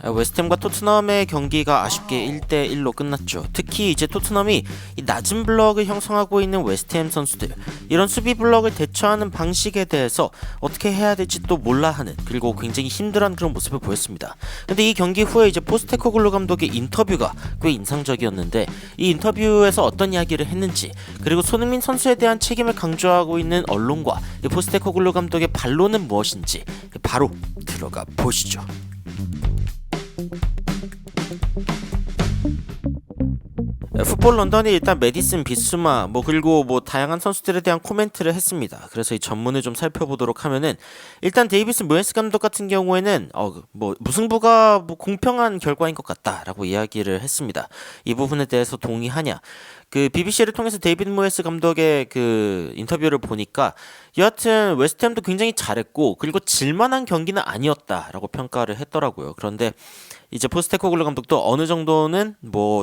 웨스트햄과 토트넘의 경기가 아쉽게 1대1로 끝났죠. 특히 이제 토트넘이 이 낮은 블럭을 형성하고 있는 웨스트햄 선수들, 이런 수비 블럭을 대처하는 방식에 대해서 어떻게 해야 될지 또 몰라 하는, 그리고 굉장히 힘들어하는 그런 모습을 보였습니다. 근데 이 경기 후에 이제 포스테코글루 감독의 인터뷰가 꽤 인상적이었는데, 이 인터뷰에서 어떤 이야기를 했는지, 그리고 손흥민 선수에 대한 책임을 강조하고 있는 언론과 이 포스테코글루 감독의 반론은 무엇인지 바로 들어가 보시죠. 풋볼 런던이 일단 메디슨, 비수마 그리고 다양한 선수들에 대한 코멘트를 했습니다. 그래서 이 전문을 좀 살펴보도록 하면은, 일단 데이비스 모예스 감독 같은 경우에는 무승부가 공평한 결과인 것 같다라고 이야기를 했습니다. 이 부분에 대해서 동의하냐? 그 BBC를 통해서 데이비드 모예스 감독의 그 인터뷰를 보니까 여하튼 웨스트햄도 굉장히 잘했고, 그리고 질만한 경기는 아니었다라고 평가를 했더라고요. 그런데 이제 포스테코글루 감독도 어느 정도는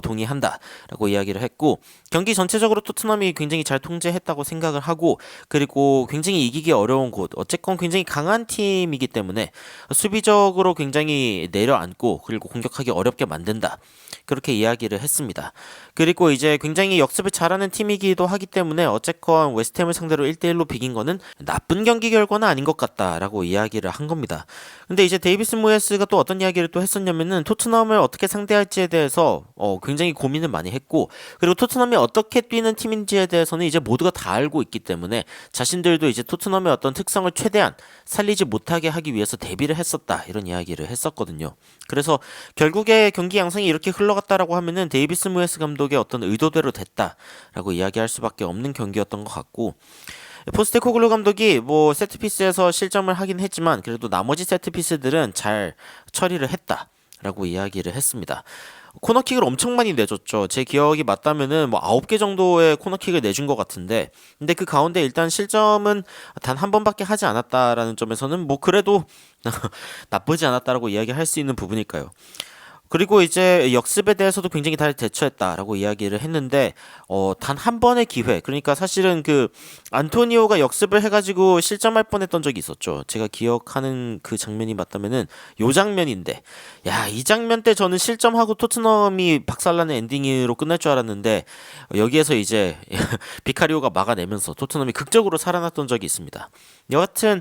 동의한다라고 이야기를 했고, 경기 전체적으로 토트넘이 굉장히 잘 통제했다고 생각을 하고, 그리고 굉장히 이기기 어려운 곳, 어쨌건 굉장히 강한 팀이기 때문에 수비적으로 굉장히 내려앉고, 그리고 공격하기 어렵게 만든다, 그렇게 이야기를 했습니다. 그리고 이제 굉장히 역습을 잘하는 팀이기도 하기 때문에 어쨌건 웨스트햄을 상대로 1대1로 비긴 거는 나쁜 경기 결과는 아닌 것 같다라고 이야기를 한 겁니다. 근데 이제 데이비스 모예스가 또 어떤 이야기를 또 했었냐면은, 토트넘을 어떻게 상대할지에 대해서 굉장히 고민을 많이 했고, 그리고 토트넘이 어떻게 뛰는 팀인지에 대해서는 이제 모두가 다 알고 있기 때문에 자신들도 이제 토트넘의 어떤 특성을 최대한 살리지 못하게 하기 위해서 대비를 했었다, 이런 이야기를 했었거든요. 그래서 결국에 경기 양상이 이렇게 흘러갔다라고 하면은 데이비스 모예스 감독의 어떤 의도대로 됐다라고 이야기할 수밖에 없는 경기였던 것 같고, 포스테코글루 감독이 세트피스에서 실점을 하긴 했지만 그래도 나머지 세트피스들은 잘 처리를 했다라고 이야기를 했습니다. 코너킥을 엄청 많이 내줬죠. 제 기억이 맞다면은 9개 정도의 코너킥을 내준 것 같은데, 근데 그 가운데 일단 실점은 단 한 번밖에 하지 않았다라는 점에서는 그래도 나쁘지 않았다라고 이야기할 수 있는 부분일까요? 그리고 이제 역습에 대해서도 굉장히 잘 대처했다라고 이야기를 했는데, 단 한 번의 기회, 그러니까 사실은 그 안토니오가 역습을 해가지고 실점할 뻔했던 적이 있었죠. 제가 기억하는 그 장면이 맞다면은 요 장면인데, 이 장면 때 저는 실점하고 토트넘이 박살나는 엔딩으로 끝날 줄 알았는데, 여기에서 이제 비카리오가 막아내면서 토트넘이 극적으로 살아났던 적이 있습니다. 여하튼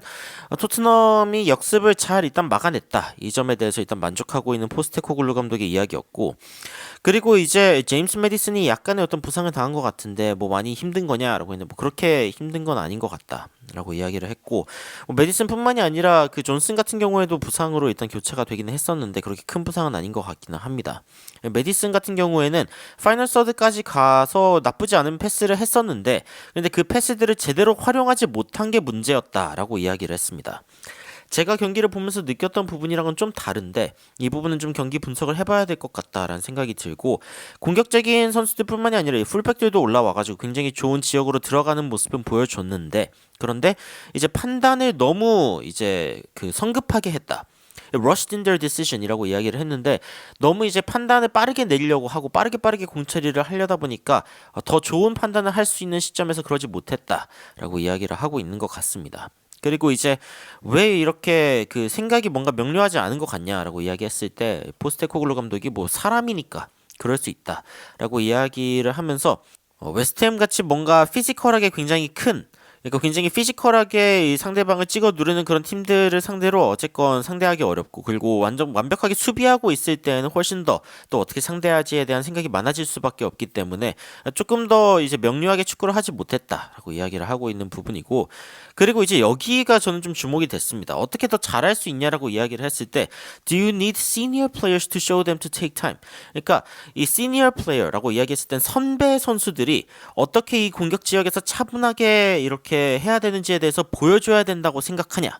토트넘이 역습을 잘 일단 막아냈다, 이 점에 대해서 일단 만족하고 있는 포스테코글루 감독의 이야기였고, 그리고 이제 제임스 메디슨이 약간의 어떤 부상을 당한 것 같은데 많이 힘든 거냐라고 했는데, 그렇게 힘든 건 아닌 것 같다라고 이야기를 했고, 메디슨뿐만이 아니라 그 존슨 같은 경우에도 부상으로 일단 교체가 되기는 했었는데 그렇게 큰 부상은 아닌 것 같기는 합니다. 메디슨 같은 경우에는 파이널 서드까지 가서 나쁘지 않은 패스를 했었는데, 근데 그 패스들을 제대로 활용하지 못한 게 문제였다라고 이야기를 했습니다. 제가 경기를 보면서 느꼈던 부분이랑은 좀 다른데, 이 부분은 좀 경기 분석을 해봐야 될 것 같다라는 생각이 들고, 공격적인 선수들뿐만이 아니라 이 풀백들도 올라와가지고 굉장히 좋은 지역으로 들어가는 모습은 보여줬는데, 그런데 이제 판단을 너무 이제 성급하게 했다, rushed in their decision이라고 이야기를 했는데, 너무 이제 판단을 빠르게 내리려고 하고 빠르게 공처리를 하려다 보니까 더 좋은 판단을 할 수 있는 시점에서 그러지 못했다라고 이야기를 하고 있는 것 같습니다. 그리고 이제 왜 이렇게 그 생각이 뭔가 명료하지 않은 것 같냐라고 이야기했을 때, 포스테코글루 감독이 사람이니까 그럴 수 있다라고 이야기를 하면서, 웨스트햄 같이 뭔가 피지컬하게 굉장히 큰, 그러니까 굉장히 피지컬하게 이 상대방을 찍어 누르는 그런 팀들을 상대로 어쨌건 상대하기 어렵고, 그리고 완벽하게 수비하고 있을 때는 훨씬 더 또 어떻게 상대하지에 대한 생각이 많아질 수밖에 없기 때문에 조금 더 이제 명료하게 축구를 하지 못했다라고 이야기를 하고 있는 부분이고, 그리고 이제 여기가 저는 좀 주목이 됐습니다. 어떻게 더 잘할 수 있냐라고 이야기를 했을 때, Do you need senior players to show them to take time? 그러니까 이 senior player라고 이야기했을 땐 선배 선수들이 어떻게 이 공격 지역에서 차분하게 이렇게 해야 되는지에 대해서 보여줘야 된다고 생각하냐?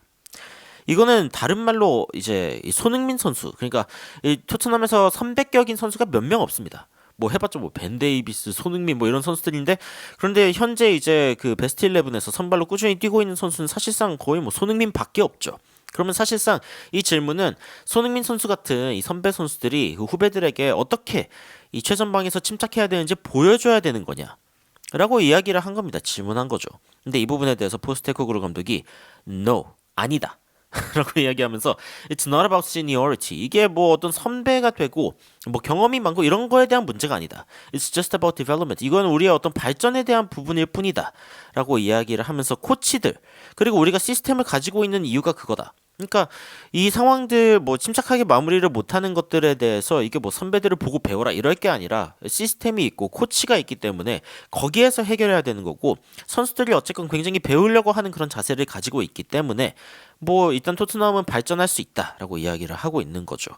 이거는 다른 말로 이제 이 손흥민 선수, 그러니까 이 토트넘에서 선배격인 선수가 몇 명 없습니다. 해봤자 벤 데이비스, 손흥민 이런 선수들인데, 그런데 현재 이제 그 베스트 11에서 선발로 꾸준히 뛰고 있는 선수는 사실상 거의 손흥민밖에 없죠. 그러면 사실상 이 질문은 손흥민 선수 같은 이 선배 선수들이 그 후배들에게 어떻게 이 최전방에서 침착해야 되는지 보여줘야 되는 거냐 라고 이야기를 한 겁니다. 질문한 거죠. 근데 이 부분에 대해서 포스테코글루 감독이 No, 아니다 라고 이야기하면서 It's not about seniority. 이게 뭐 어떤 선배가 되고 뭐 경험이 많고 이런 거에 대한 문제가 아니다. It's just about development. 이건 우리의 어떤 발전에 대한 부분일 뿐이다. 라고 이야기를 하면서 코치들 그리고 우리가 시스템을 가지고 있는 이유가 그거다. 그러니까 이 상황들 뭐 침착하게 마무리를 못하는 것들에 대해서 이게 뭐 선배들을 보고 배워라 이럴 게 아니라 시스템이 있고 코치가 있기 때문에 거기에서 해결해야 되는 거고 선수들이 어쨌건 굉장히 배우려고 하는 그런 자세를 가지고 있기 때문에 뭐 일단 토트넘은 발전할 수 있다라고 이야기를 하고 있는 거죠.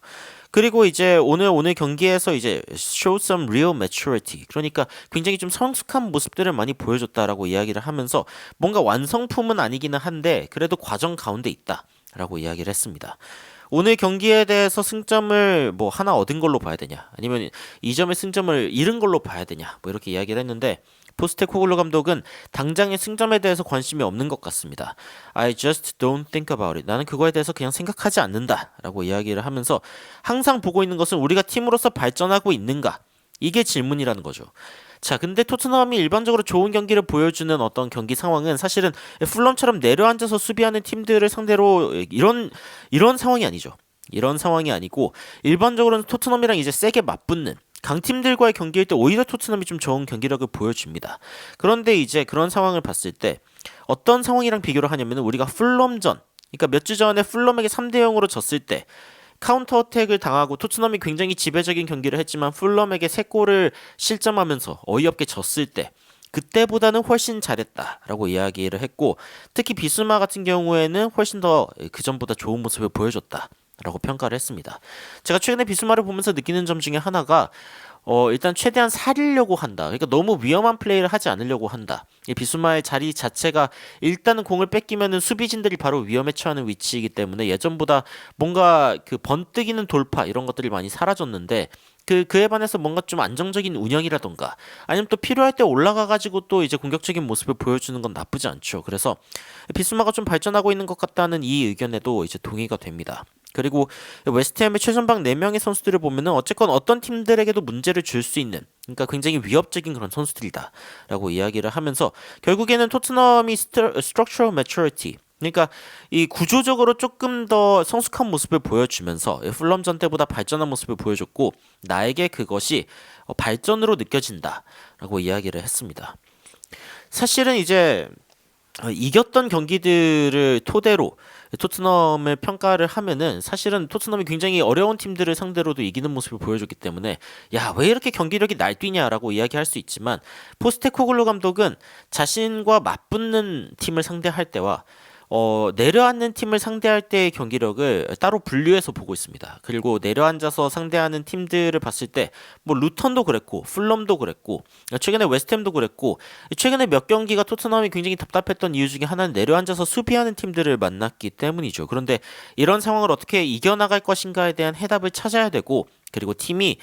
그리고 이제 오늘 경기에서 이제 show some real maturity. 그러니까 굉장히 좀 성숙한 모습들을 많이 보여줬다라고 이야기를 하면서 뭔가 완성품은 아니기는 한데 그래도 과정 가운데 있다라고 이야기를 했습니다. 오늘 경기에 대해서 승점을 뭐 하나 얻은 걸로 봐야 되냐 아니면 2점의 승점을 잃은 걸로 봐야 되냐 뭐 이렇게 이야기를 했는데 포스테코글루 감독은 당장의 승점에 대해서 관심이 없는 것 같습니다. I just don't think about it. 나는 그거에 대해서 그냥 생각하지 않는다 라고 이야기를 하면서 항상 보고 있는 것은 우리가 팀으로서 발전하고 있는가 이게 질문이라는 거죠. 자, 근데 토트넘이 일반적으로 좋은 경기를 보여주는 어떤 경기 상황은 사실은 풀럼처럼 내려앉아서 수비하는 팀들을 상대로 이런 상황이 아니죠. 이런 상황이 아니고 일반적으로는 토트넘이랑 이제 세게 맞붙는 강팀들과의 경기일 때 오히려 토트넘이 좀 좋은 경기력을 보여줍니다. 그런데 이제 그런 상황을 봤을 때 어떤 상황이랑 비교를 하냐면 우리가 풀럼전, 그러니까 몇 주 전에 풀럼에게 3대 0으로 졌을 때 카운터 어택을 당하고 토트넘이 굉장히 지배적인 경기를 했지만 풀럼에게 3골을 실점하면서 어이없게 졌을 때 그때보다는 훨씬 잘했다라고 이야기를 했고 특히 비스마 같은 경우에는 훨씬 더 그전보다 좋은 모습을 보여줬다. 라고 평가를 했습니다. 제가 최근에 비스마를 보면서 느끼는 점 중에 하나가 일단 최대한 살리려고 한다. 그러니까 너무 위험한 플레이를 하지 않으려고 한다. 이 비스마의 자리 자체가 일단은 공을 뺏기면은 수비진들이 바로 위험에 처하는 위치이기 때문에 예전보다 뭔가 그 번뜩이는 돌파 이런 것들이 많이 사라졌는데 그에 반해서 뭔가 좀 안정적인 운영이라던가 아니면 또 필요할 때 올라가가지고 또 이제 공격적인 모습을 보여주는 건 나쁘지 않죠. 그래서 비스마가 좀 발전하고 있는 것 같다는 이 의견에도 이제 동의가 됩니다. 그리고 웨스트햄의 최전방 4명의 선수들을 보면은 어쨌건 어떤 팀들에게도 문제를 줄 수 있는 그러니까 굉장히 위협적인 그런 선수들이다 라고 이야기를 하면서 결국에는 토트넘이 structural maturity 그러니까 이 구조적으로 조금 더 성숙한 모습을 보여주면서 풀럼전 때보다 발전한 모습을 보여줬고 나에게 그것이 발전으로 느껴진다 라고 이야기를 했습니다. 사실은 이제 이겼던 경기들을 토대로 토트넘을 평가를 하면은 사실은 토트넘이 굉장히 어려운 팀들을 상대로도 이기는 모습을 보여줬기 때문에 야, 왜 이렇게 경기력이 날뛰냐라고 이야기할 수 있지만 포스테코글루 감독은 자신과 맞붙는 팀을 상대할 때와 내려앉는 팀을 상대할 때의 경기력을 따로 분류해서 보고 있습니다. 그리고 내려앉아서 상대하는 팀들을 봤을 때 뭐 루턴도 그랬고 풀럼도 그랬고 최근에 웨스트햄도 그랬고 최근에 몇 경기가 토트넘이 굉장히 답답했던 이유 중에 하나는 내려앉아서 수비하는 팀들을 만났기 때문이죠. 그런데 이런 상황을 어떻게 이겨나갈 것인가에 대한 해답을 찾아야 되고 그리고 팀이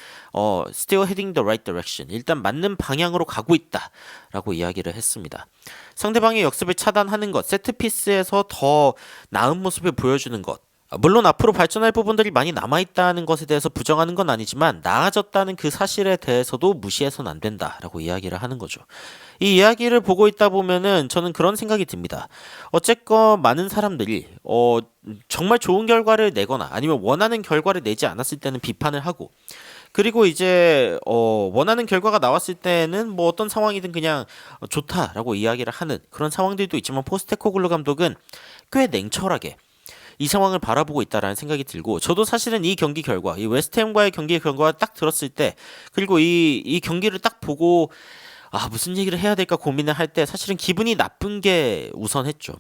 still heading the right direction 일단 맞는 방향으로 가고 있다라고 이야기를 했습니다. 상대방의 역습을 차단하는 것, 세트피스에서 더 나은 모습을 보여주는 것 물론 앞으로 발전할 부분들이 많이 남아있다는 것에 대해서 부정하는 건 아니지만 나아졌다는 그 사실에 대해서도 무시해서는 안 된다라고 이야기를 하는 거죠. 이 이야기를 보고 있다 보면은 저는 그런 생각이 듭니다. 어쨌건 많은 사람들이 정말 좋은 결과를 내거나 아니면 원하는 결과를 내지 않았을 때는 비판을 하고 그리고 이제 원하는 결과가 나왔을 때는 뭐 어떤 상황이든 그냥 좋다라고 이야기를 하는 그런 상황들도 있지만 포스테코글루 감독은 꽤 냉철하게 이 상황을 바라보고 있다라는 생각이 들고 저도 사실은 이 경기 결과 이 웨스트햄과의 경기 결과를 딱 들었을 때 그리고 이 경기를 딱 보고 무슨 얘기를 해야 될까 고민을 할 때 사실은 기분이 나쁜 게 우선했죠.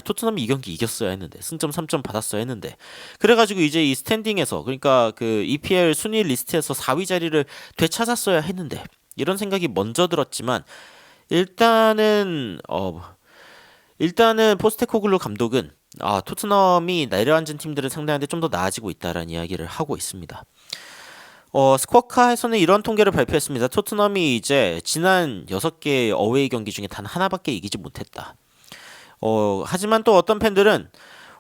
토트넘이 이 경기 이겼어야 했는데 승점 3점 받았어야 했는데 그래가지고 이제 이 스탠딩에서 그러니까 그 EPL 순위 리스트에서 4위 자리를 되찾았어야 했는데 이런 생각이 먼저 들었지만 일단은 포스테코글루 감독은 토트넘이 내려앉은 팀들을 상대하는데 좀 더 나아지고 있다라는 이야기를 하고 있습니다. 스쿼카에서는 이런 통계를 발표했습니다. 토트넘이 이제 지난 6개의 어웨이 경기 중에 단 하나밖에 이기지 못했다. 하지만 또 어떤 팬들은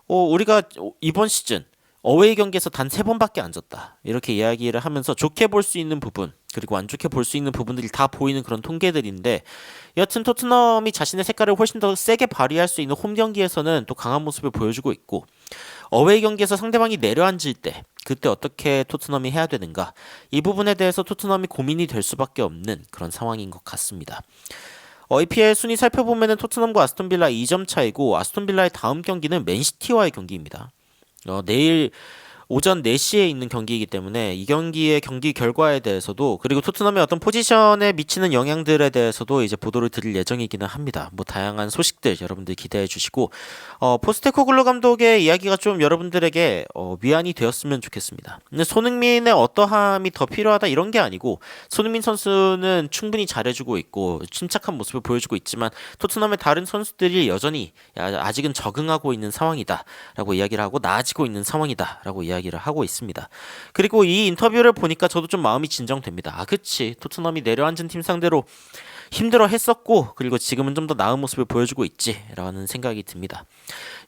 우리가 이번 시즌 어웨이 경기에서 단 3번밖에 안 졌다. 이렇게 이야기를 하면서 좋게 볼 수 있는 부분 그리고 안 좋게 볼 수 있는 부분들이 다 보이는 그런 통계들인데 여튼 토트넘이 자신의 색깔을 훨씬 더 세게 발휘할 수 있는 홈 경기에서는 또 강한 모습을 보여주고 있고 어웨이 경기에서 상대방이 내려앉을 때 그때 어떻게 토트넘이 해야 되는가 이 부분에 대해서 토트넘이 고민이 될 수밖에 없는 그런 상황인 것 같습니다. EPL 순위 살펴보면 토트넘과 아스톤빌라 2점 차이고 아스톤빌라의 다음 경기는 맨시티와의 경기입니다. 내일 오전 4시에 있는 경기이기 때문에 이 경기의 경기 결과에 대해서도 그리고 토트넘의 어떤 포지션에 미치는 영향들에 대해서도 이제 보도를 드릴 예정이기는 합니다. 뭐 다양한 소식들 여러분들 기대해 주시고 포스테코글루 감독의 이야기가 좀 여러분들에게 위안이 되었으면 좋겠습니다. 근데 손흥민의 어떠함이 더 필요하다 이런 게 아니고 손흥민 선수는 충분히 잘해주고 있고 침착한 모습을 보여주고 있지만 토트넘의 다른 선수들이 여전히 아직은 적응하고 있는 상황이다라고 이야기를 하고 나아지고 있는 상황이다라고 이야기를 하고 있습니다. 그리고 이 인터뷰를 보니까 저도 좀 마음이 진정됩니다. 그치. 토트넘이 내려앉은 팀 상대로 힘들어 했었고 그리고 지금은 좀 더 나은 모습을 보여주고 있지라는 생각이 듭니다.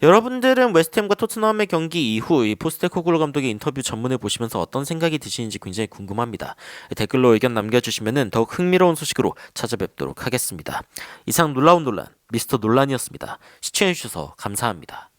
여러분들은 웨스트햄과 토트넘의 경기 이후 이 포스테코글루 감독의 인터뷰 전문을 보시면서 어떤 생각이 드시는지 굉장히 궁금합니다. 댓글로 의견 남겨주시면 더욱 흥미로운 소식으로 찾아뵙도록 하겠습니다. 이상 놀라운 논란 미스터 논란이었습니다. 시청해주셔서 감사합니다.